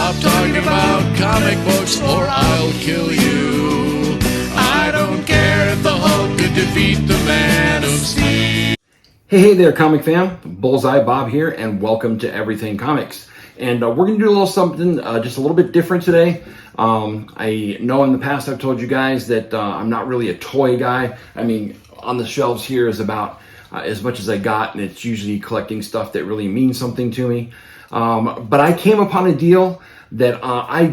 Stop talking about comic books or I'll kill you. I don't care if the Hulk could defeat the Man of Steel. Hey there, comic fam. Bullseye Bob here, and welcome to Everything Comics. And we're going to do a little something just a little bit different today. I know in the past I've told you guys that I'm not really a toy guy. I mean, on the shelves here is about as much as I got, and it's usually collecting stuff that really means something to me. But I came upon a deal that I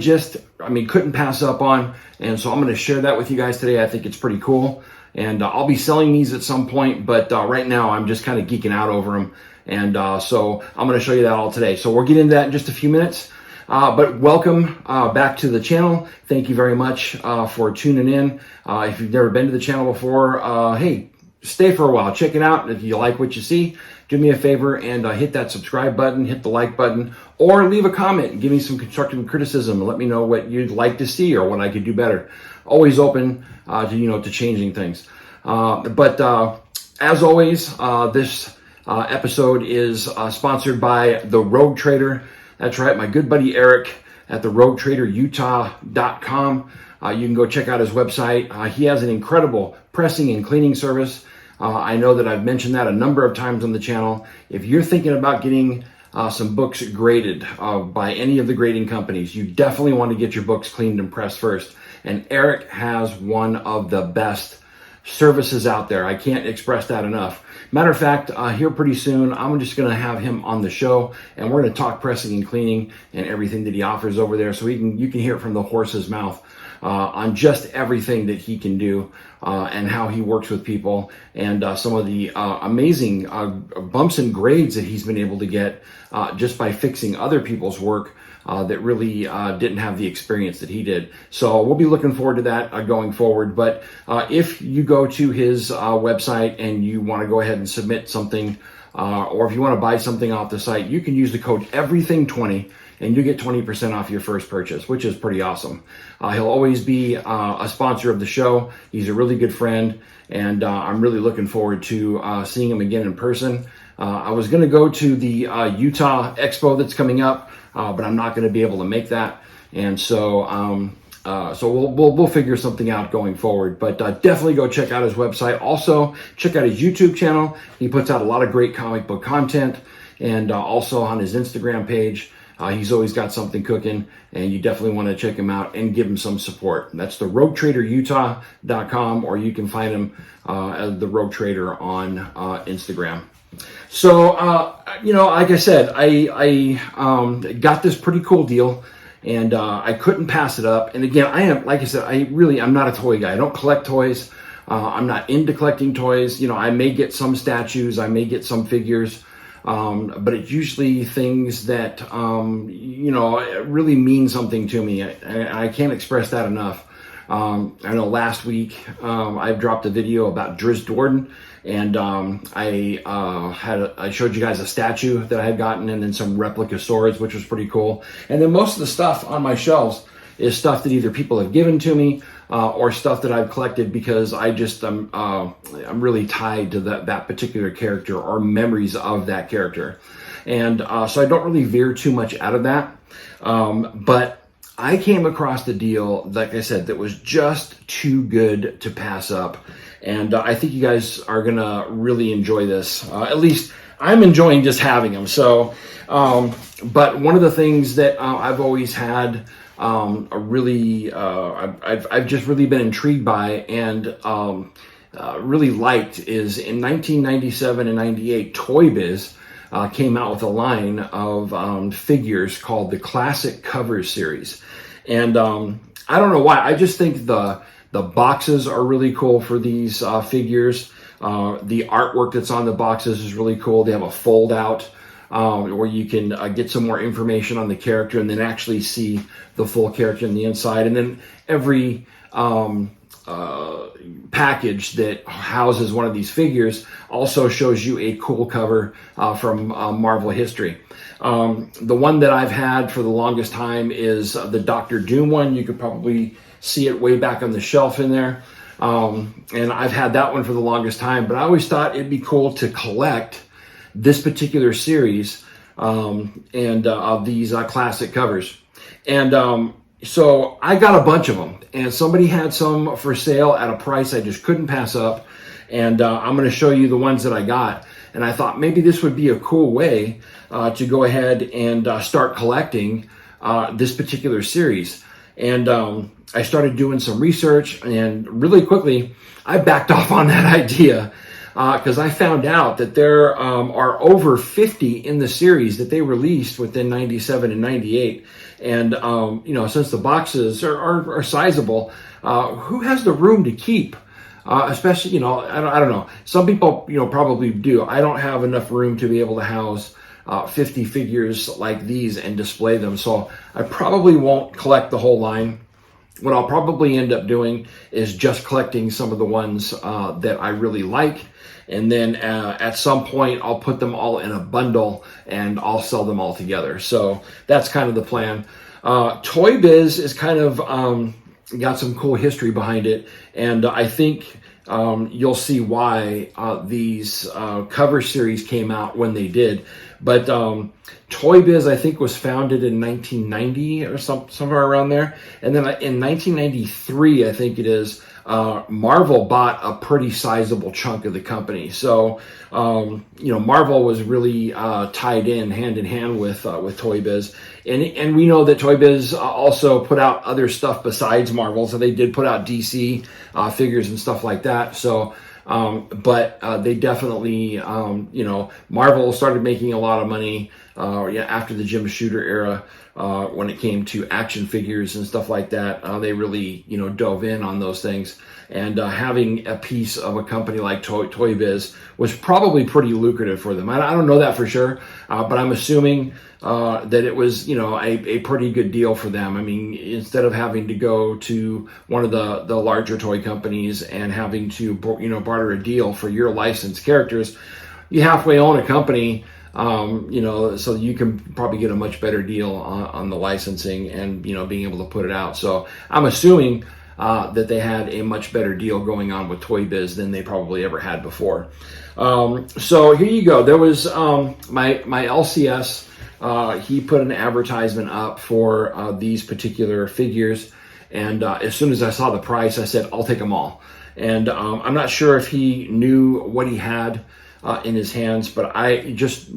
couldn't pass up on, and so I'm going to share that with you guys today. I think it's pretty cool, and I'll be selling these at some point, but right now I'm just kind of geeking out over them, and so I'm going to show you that all today. So we'll get into that in just a few minutes, but welcome back to the channel. Thank you very much for tuning in. If you've never been to the channel before, hey, stay for a while, check it out. If you like what you see, do me a favor and hit that subscribe button, hit the like button, or leave a comment and give me some constructive criticism and let me know what you'd like to see or what I could do better. Always open to changing things. But as always, this episode is sponsored by The Rogue Trader. That's right, my good buddy Eric at the RogueTraderUtah.com. You can go check out his website. He has an incredible pressing and cleaning service. I know that I've mentioned that a number of times on the channel. If you're thinking about getting some books graded by any of the grading companies, you definitely want to get your books cleaned and pressed first. And Eric has one of the best services out there. I can't express that enough. Matter of fact, here pretty soon, I'm just going to have him on the show, and we're going to talk pressing and cleaning and everything that he offers over there, so you can hear it from the horse's mouth on just everything that he can do and how he works with people, and some of the amazing bumps and grades that he's been able to get just by fixing other people's work that really didn't have the experience that he did. So we'll be looking forward to that going forward. But if you go to his website and you want to go ahead and submit something, or if you want to buy something off the site, you can use the code EVERYTHING20 and you get 20% off your first purchase, which is pretty awesome. He'll always be a sponsor of the show. He's a really good friend, and I'm really looking forward to seeing him again in person. I was going to go to the Utah Expo that's coming up, but I'm not going to be able to make that, and so we'll figure something out going forward. But definitely go check out his website. Also, check out his YouTube channel. He puts out a lot of great comic book content, and also on his Instagram page. He's always got something cooking, and you definitely want to check him out and give him some support. That's the RogueTraderUtah.com, or you can find him at the Rogue Trader on Instagram. So, like I said, I got this pretty cool deal, and I couldn't pass it up. And again, I'm not a toy guy. I don't collect toys. I'm not into collecting toys. I may get some statues, I may get some figures. But it's usually things that, really mean something to me. I can't express that enough. I know last week, I dropped a video about Driz Dorden, and, I showed you guys a statue that I had gotten, and then some replica swords, which was pretty cool. And then most of the stuff on my shelves is stuff that either people have given to me, or stuff that I've collected because I'm really tied to that particular character or memories of that character. And so I don't really veer too much out of that. But I came across the deal, like I said, that was just too good to pass up. And I think you guys are going to really enjoy this. At least I'm enjoying just having them. So, but one of the things that I've always had I've just really been intrigued by and really liked is in 1997 and 98, Toy Biz came out with a line of figures called the Classic Covers series. And I don't know why, I just think the boxes are really cool for these figures. The artwork that's on the boxes is really cool. They have a fold out where you can get some more information on the character and then actually see the full character on the inside. And then every package that houses one of these figures also shows you a cool cover from Marvel history. The one that I've had for the longest time is the Doctor Doom one. You could probably see it way back on the shelf in there. And I've had that one for the longest time, but I always thought it'd be cool to collect this particular series and of these classic covers. And so I got a bunch of them, and somebody had some for sale at a price I just couldn't pass up. And I'm going to show you the ones that I got. And I thought maybe this would be a cool way to go ahead and start collecting this particular series. And I started doing some research, and really quickly I backed off on that idea because I found out that there are over 50 in the series that they released within 97 and 98. And, since the boxes are sizable, who has the room to keep? Especially, I don't know. Some people, probably do. I don't have enough room to be able to house 50 figures like these and display them. So I probably won't collect the whole line. What I'll probably end up doing is just collecting some of the ones that I really like. And then at some point, I'll put them all in a bundle and I'll sell them all together. So that's kind of the plan. Toy Biz is kind of got some cool history behind it. And I think you'll see why these cover series came out when they did. But Toy Biz, I think, was founded in 1990 or somewhere around there. And then in 1993, I think it is, Marvel bought a pretty sizable chunk of the company. So, Marvel was really tied in hand with Toy Biz. And we know that Toy Biz also put out other stuff besides Marvel. So they did put out DC figures and stuff like that. So, but they definitely, Marvel started making a lot of money after the Jim Shooter era. When it came to action figures and stuff like that, they really, dove in on those things. And having a piece of a company like Toy Biz was probably pretty lucrative for them. I don't know that for sure, but I'm assuming that it was, a pretty good deal for them. I mean, instead of having to go to one of the larger toy companies and having to, barter a deal for your licensed characters, you halfway own a company. So you can probably get a much better deal on the licensing and, being able to put it out. So I'm assuming that they had a much better deal going on with Toy Biz than they probably ever had before. So here you go. There was my LCS. He put an advertisement up for these particular figures. And as soon as I saw the price, I said, I'll take them all. And I'm not sure if he knew what he had in his hands, but I just,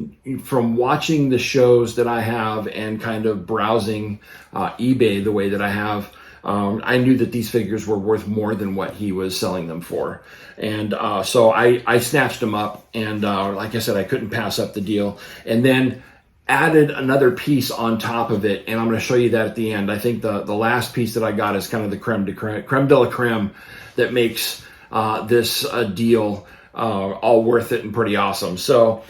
from watching the shows that I have and kind of browsing eBay the way that I have, I knew that these figures were worth more than what he was selling them for. And so I snatched them up, and like I said, I couldn't pass up the deal. And then added another piece on top of it, and I'm going to show you that at the end. I think the last piece that I got is kind of the creme de la creme that makes this deal all worth it and pretty awesome. So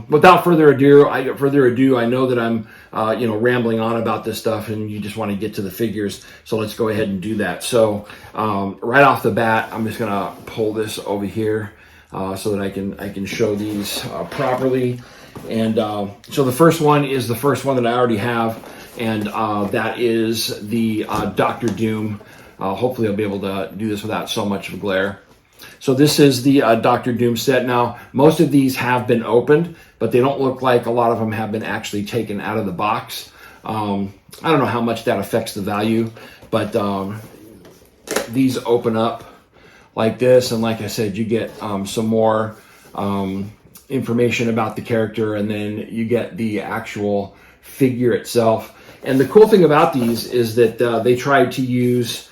without further ado, I know that I'm rambling on about this stuff, and you just want to get to the figures. So let's go ahead and do that. So right off the bat, I'm just gonna pull this over here so that I can show these properly. And so the first one is the first one that I already have, and that is the Doctor Doom. Hopefully I'll be able to do this without so much of glare. So this is the Doctor Doom set. Now, most of these have been opened, but they don't look like a lot of them have been actually taken out of the box. I don't know how much that affects the value, but these open up like this. And like I said, you get some more information about the character, and then you get the actual figure itself. And the cool thing about these is that they tried to use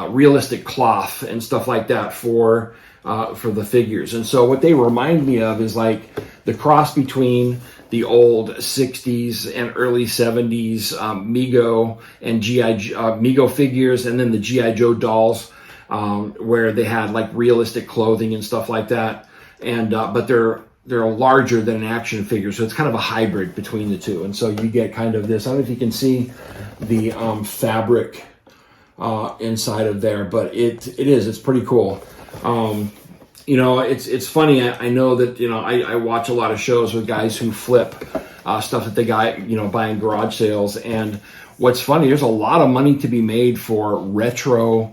realistic cloth and stuff like that for the figures. And so what they remind me of is like the cross between the old 60s and early 70s Mego and Mego figures, and then the G.I. Joe dolls, where they had like realistic clothing and stuff like that. And but they're larger than an action figure, so it's kind of a hybrid between the two. And so you get kind of this. I don't know if you can see the fabric inside of there, but it's pretty cool. It's funny. I know that I watch a lot of shows with guys who flip stuff that they buy in garage sales, and what's funny, there's a lot of money to be made for retro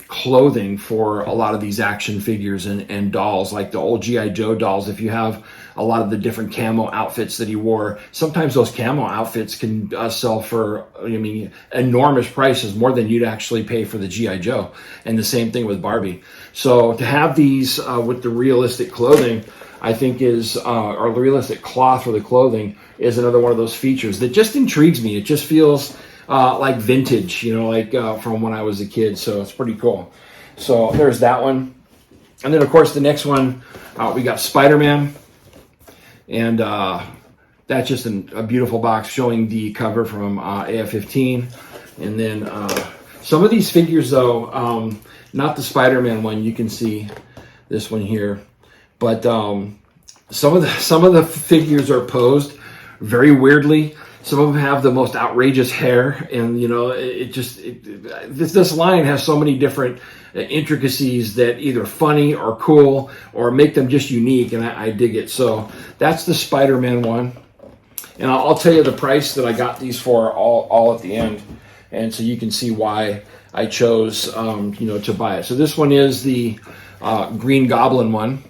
clothing for a lot of these action figures and dolls, like the old G.I. Joe dolls. If you have a lot of the different camo outfits that he wore. Sometimes those camo outfits can sell for, I mean, enormous prices, more than you'd actually pay for the G.I. Joe. And the same thing with Barbie. So to have these with the realistic clothing, I think is, or the realistic cloth for the clothing, is another one of those features that just intrigues me. It just feels like vintage, you know, like from when I was a kid. So it's pretty cool. So there's that one. And then, of course, the next one, we got Spider-Man. And that's just a beautiful box showing the cover from AF-15. And then some of these figures, though, not the Spider-Man one. You can see this one here. But some of the figures are posed very weirdly. Some of them have the most outrageous hair, and you know, this line has so many different intricacies that either funny or cool or make them just unique, and I dig it. So that's the Spider-Man one, and I'll tell you the price that I got these for all at the end, and so you can see why I chose to buy it. So this one is the Green Goblin one.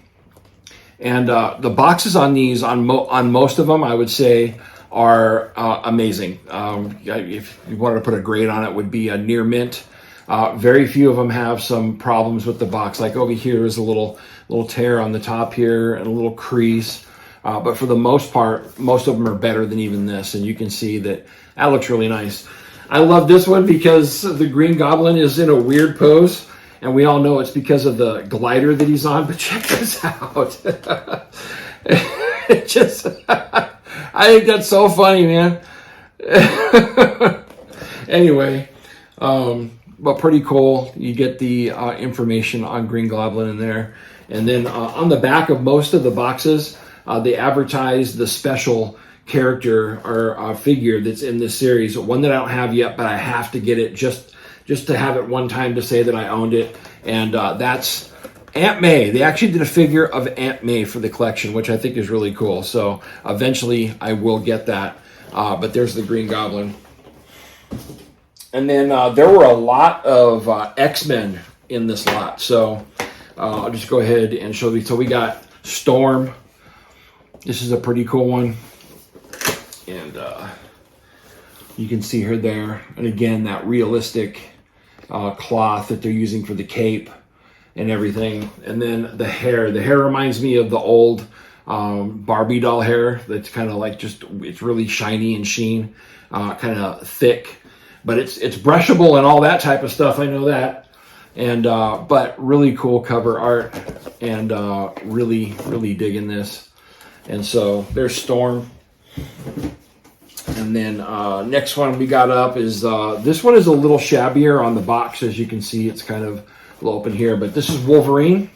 And the boxes on these, on most of them, I would say, are amazing. If you wanted to put a grade on it, would be a near mint. Very few of them have some problems with the box. Like over here is a little tear on the top here and a little crease. But for the most part, most of them are better than even this. And you can see that looks really nice. I love this one because the Green Goblin is in a weird pose. And we all know it's because of the glider that he's on, but check this out. It just, I think that's so funny, man. Anyway, but pretty cool. You get the information on Green Goblin in there. And then on the back of most of the boxes, they advertise the special character or figure that's in this series. One that I don't have yet, but I have to get it just to have it one time to say that I owned it. And that's Aunt May. They actually did a figure of Aunt May for the collection, which I think is really cool. So eventually I will get that. But there's the Green Goblin. And then there were a lot of X-Men in this lot. So I'll just go ahead and show you. So we got Storm. This is a pretty cool one. And you can see her there. And again, that realistic cloth that they're using for the cape and everything. And then the hair reminds me of the old Barbie doll hair. That's kind of like it's really shiny and sheen, kind of thick, but it's brushable and all that type of stuff. I know that. And but really cool cover art, and really digging this. And so there's Storm. And then next one we got up is, this one is a little shabbier on the box. As you can see, it's kind of a little open here, but this is Wolverine.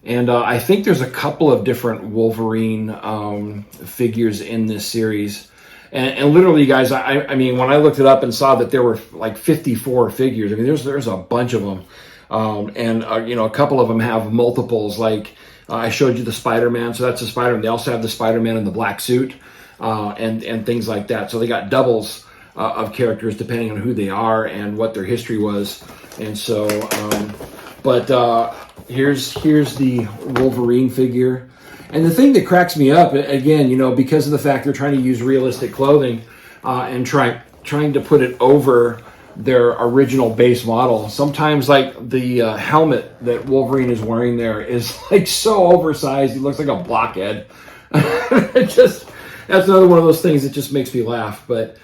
And I think there's a couple of different Wolverine figures in this series. And literally, guys, I mean, when I looked it up and saw that there were like 54 figures, I mean, there's a bunch of them. And a couple of them have multiples, like I showed you the Spider-Man, so that's the Spider-Man. They also have the Spider-Man in the black suit, and things like that. So they got doubles of characters depending on who they are and what their history was. And so, here's the Wolverine figure. And the thing that cracks me up, again, because of the fact they're trying to use realistic clothing and trying to put it over their original base model. Sometimes, like the helmet that Wolverine is wearing there is like so oversized, he looks like a blockhead. That's another one of those things that just makes me laugh. But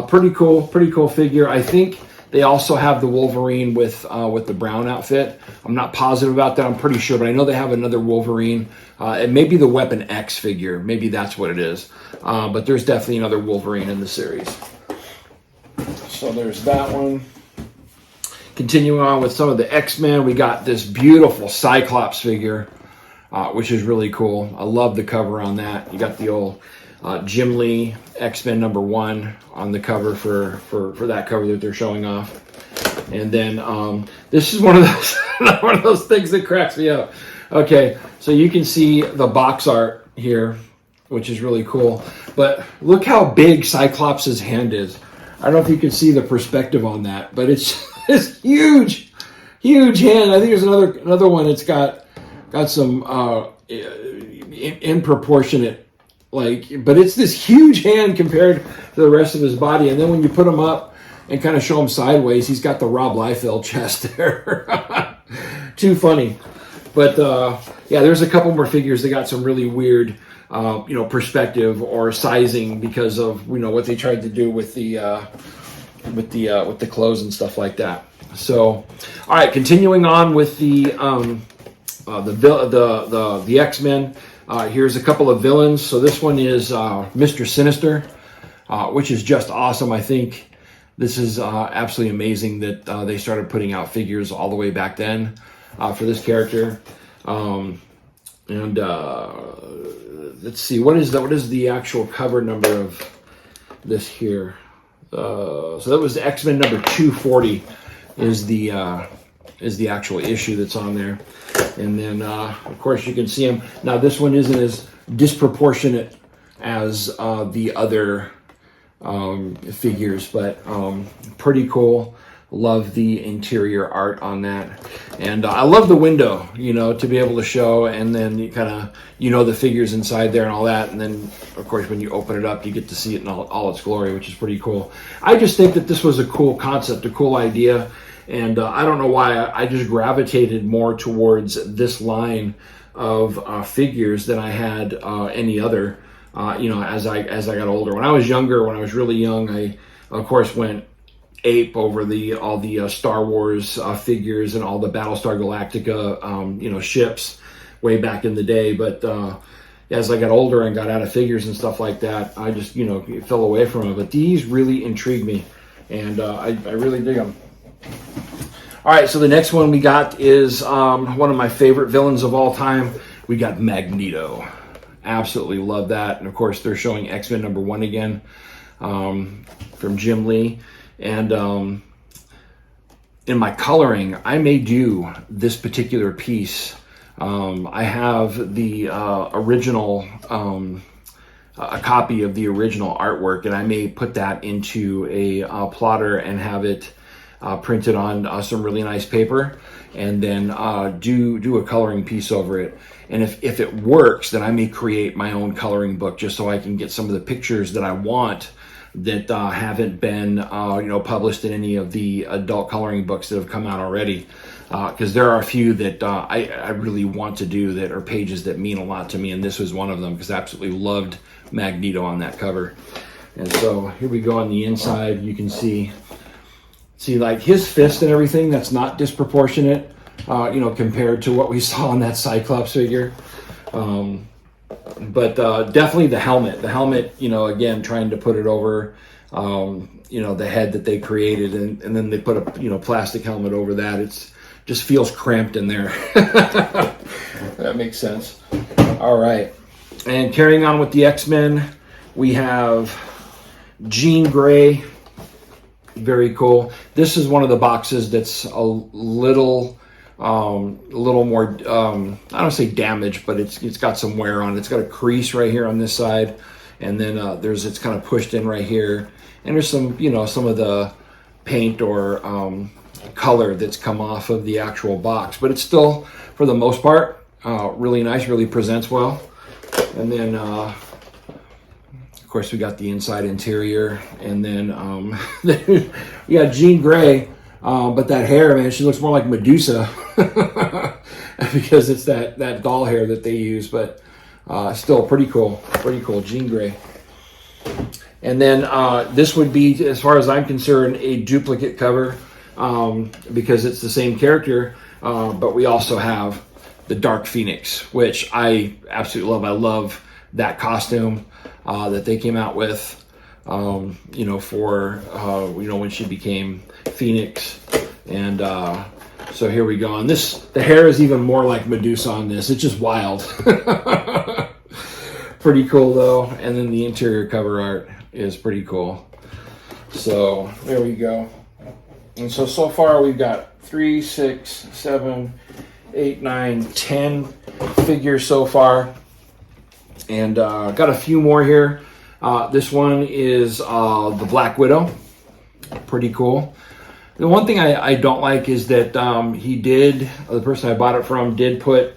pretty cool figure. I think they also have the Wolverine with the brown outfit. I'm not positive about that. I'm pretty sure, but I know they have another Wolverine. It may be the Weapon X figure. Maybe that's what it is. But there's definitely another Wolverine in the series. So there's that one. Continuing on with some of the X-Men, we got this beautiful Cyclops figure, which is really cool. I love the cover on that. You got the old Jim Lee X-Men #1 on the cover for that cover that they're showing off. And then this is one of those things that cracks me up. Okay, so you can see the box art here, which is really cool. But look how big Cyclops' hand is. I don't know if you can see the perspective on that, but it's huge hand. I think there's another one. It's got some in proportionate, like, but it's this huge hand compared to the rest of his body. And then when you put him up and kind of show him sideways, he's got the Rob Liefeld chest there. Too funny. But yeah, there's a couple more figures that got some really weird, perspective or sizing because of what they tried to do with the clothes and stuff like that. So, all right, continuing on with the X-Men. Here's a couple of villains. So this one is Mr. Sinister, which is just awesome. I think this is absolutely amazing that they started putting out figures all the way back then for this character. Let's see, what is the actual cover number of this here? So that was X-Men number 240 is the actual issue that's on there. And then, of course, you can see him. Now, this one isn't as disproportionate as the other figures, but pretty cool. Love the interior art on that. And I love the window, to be able to show, and then you kind of, the figures inside there and all that. And then, of course, when you open it up, you get to see it in all its glory, which is pretty cool. I just think that this was a cool concept, a cool idea. And I don't know why I just gravitated more towards this line of figures than I had any other, as I got older. When I was younger, when I was really young, I, of course, went ape over all the Star Wars figures and all the Battlestar Galactica, ships way back in the day. But as I got older and got out of figures and stuff like that, I just, fell away from it. But these really intrigue me, and I really dig them. All right, so the next one we got is one of my favorite villains of all time. We got Magneto. Absolutely love that. And of course, they're showing X-Men number 1 again from Jim Lee. And in my coloring, I may do this particular piece. I have the original, a copy of the original artwork, and I may put that into a plotter and have it printed on some really nice paper, and then do a coloring piece over it. And if it works, then I may create my own coloring book just so I can get some of the pictures that I want that haven't been published in any of the adult coloring books that have come out already, because there are a few that I really want to do that are pages that mean a lot to me, and this was one of them because I absolutely loved Magneto on that cover. And so here we go on the inside. You can see like his fist and everything. That's not disproportionate, compared to what we saw on that Cyclops figure. But definitely the helmet, again, trying to put it over, the head that they created, and then they put a, plastic helmet over that. It's just feels cramped in there. That makes sense. All right. And carrying on with the X-Men, we have Jean Grey. Very cool. This is one of the boxes that's a little more, I don't say damaged, but it's got some wear on it. It's got a crease right here on this side, and then it's kind of pushed in right here, and there's some, some of the paint or color that's come off of the actual box, but it's still, for the most part, really nice, really presents well. And then, of course, we got the inside interior, and then we got Jean Grey. But that hair, man, she looks more like Medusa because it's that doll hair that they use, but still pretty cool, Jean Grey. And then this would be, as far as I'm concerned, a duplicate cover because it's the same character, but we also have the Dark Phoenix, which I absolutely love. I love that costume that they came out with. For when she became Phoenix, and so here we go. And the hair is even more like Medusa on this. It's just wild. Pretty cool though. And then the interior cover art is pretty cool. So there we go. And so far we've got 3, 6, 7, 8, 9, 10 figures so far, and got a few more here. This one is the Black Widow. Pretty cool. The one thing I don't like is that the person I bought it from did put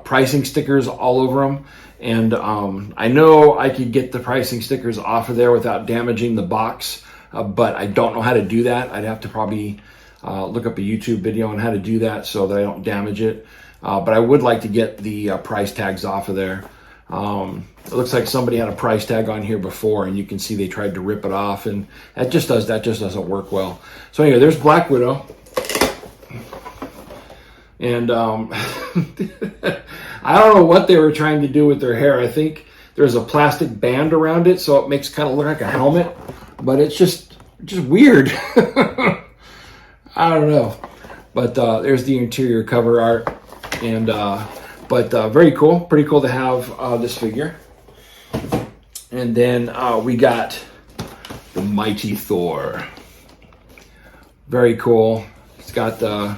pricing stickers all over them. And I know I could get the pricing stickers off of there without damaging the box, but I don't know how to do that. I'd have to probably look up a YouTube video on how to do that so that I don't damage it. But I would like to get the price tags off of there. It looks like somebody had a price tag on here before, and you can see they tried to rip it off, and that just doesn't work well. So anyway, there's Black Widow. And I don't know what they were trying to do with their hair. I think there's a plastic band around it, so it makes it kind of look like a helmet, but it's just weird. I don't know. But there's the interior cover art, and but very cool, pretty cool to have this figure. And then we got the Mighty Thor. Very cool. It's got the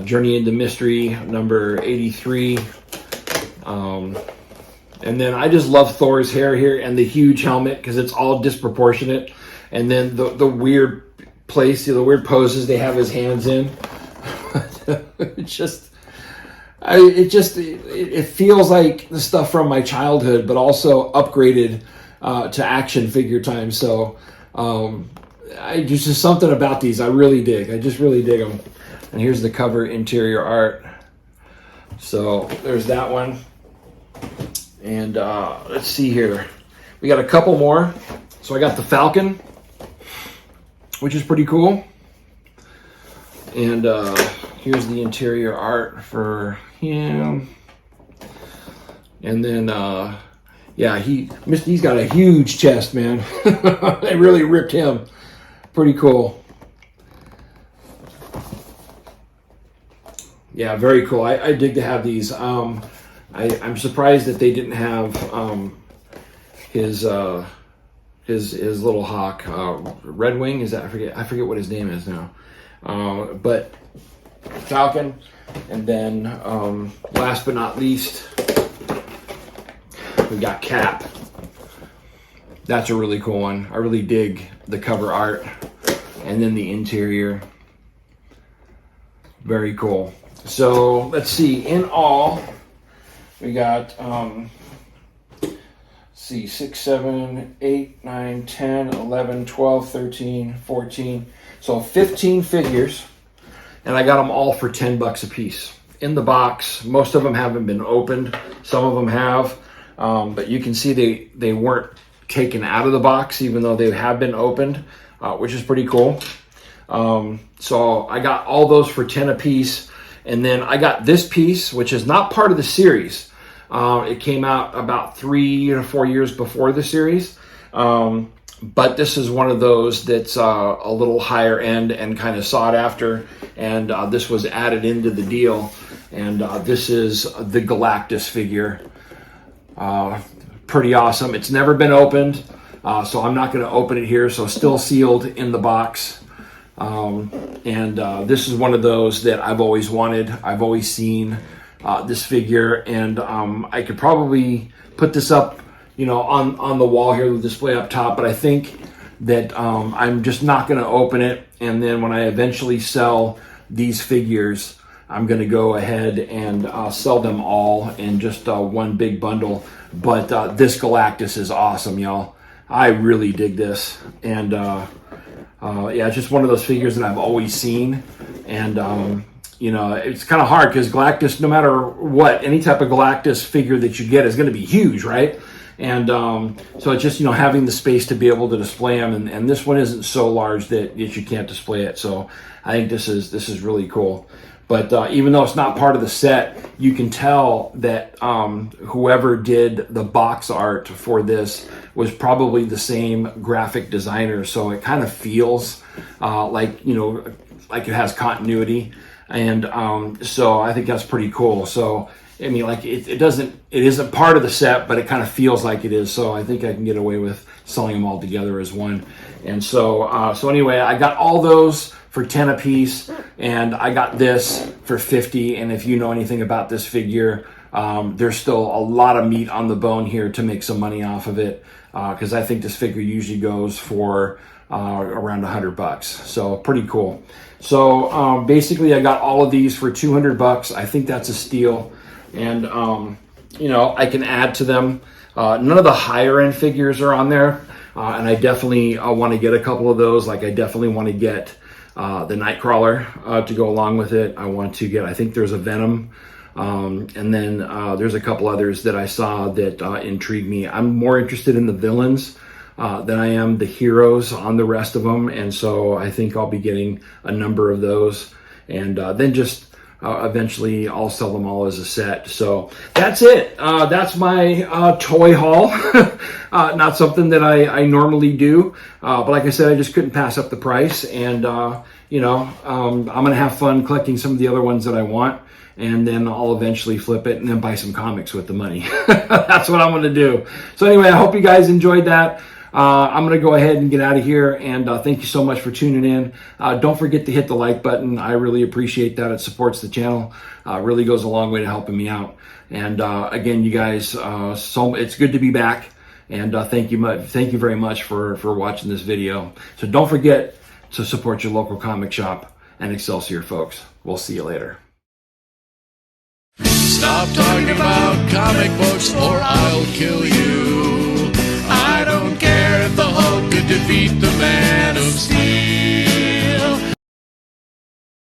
Journey into Mystery number 83. And then I just love Thor's hair here and the huge helmet because it's all disproportionate. And then the weird place, the weird poses they have his hands in. It feels like the stuff from my childhood, but also upgraded to action figure time. So just something about these I really dig. I just really dig them. And here's the cover interior art. So there's that one. And let's see here. We got a couple more. So I got the Falcon, which is pretty cool. And here's the interior art for him. And then, yeah, he's got a huge chest, man. They really ripped him. Pretty cool. Yeah, very cool. I dig to have these. I'm surprised that they didn't have his little hawk, Red Wing. Is that I forget what his name is now. But Falcon, and then last but not least, we got Cap. That's a really cool one. I really dig the cover art, and then the interior. Very cool. So let's see. In all, we got 6, 7, 8, 9, 10, 11, 12, 13, 14. So 15 figures, and I got them all for $10 a piece. In the box, most of them haven't been opened. Some of them have, but you can see they weren't taken out of the box, even though they have been opened, which is pretty cool. So I got all those for 10 a piece. And then I got this piece, which is not part of the series. It came out about 3 or 4 years before the series. But this is one of those that's a little higher end and kind of sought after. And this was added into the deal. And this is the Galactus figure. Pretty awesome. It's never been opened, so I'm not going to open it here. So still sealed in the box. And this is one of those that I've always wanted. I've always seen this figure, and I could probably put this up, on the wall here, the display up top. But I think that I'm just not going to open it. And then when I eventually sell these figures, I'm going to go ahead and sell them all in just one big bundle. But this Galactus is awesome, y'all. I really dig this, and yeah, it's just one of those figures that I've always seen. And it's kind of hard because Galactus, no matter what, any type of Galactus figure that you get is going to be huge, right? And so it's just having the space to be able to display them, and this one isn't so large that you can't display it. So I think this is really cool. But even though it's not part of the set, you can tell that whoever did the box art for this was probably the same graphic designer. So it kind of feels like it has continuity. And so I think that's pretty cool. So, I mean, like it isn't part of the set, but it kind of feels like it is. So I think I can get away with selling them all together as one. And so anyway, I got all those for 10 a piece, and I got this for 50. And if you know anything about this figure, there's still a lot of meat on the bone here to make some money off of it, because I think this figure usually goes for around $100. So pretty cool. So basically I got all of these for $200. I think that's a steal. and I can add to them. None of the higher end figures are on there, and I definitely want to get a couple of those. Like I definitely want to get the Nightcrawler to go along with it. I want to get, I think there's a Venom, and then there's a couple others that I saw that intrigue me. I'm more interested in the villains than I am the heroes on the rest of them, and so I think I'll be getting a number of those, and then just eventually I'll sell them all as a set. So that's it. That's my toy haul. Not something that I normally do, but like I said, I just couldn't pass up the price, and I'm gonna have fun collecting some of the other ones that I want, and then I'll eventually flip it and then buy some comics with the money. That's what I'm gonna do. So anyway, I hope you guys enjoyed that. I'm going to go ahead and get out of here, and thank you so much for tuning in. Don't forget to hit the like button. I really appreciate that. It supports the channel. Really goes a long way to helping me out. And again, you guys, it's good to be back, and thank you very much for watching this video. So don't forget to support your local comic shop and Excelsior, folks. We'll see you later. Stop talking about comic books or I'll kill you.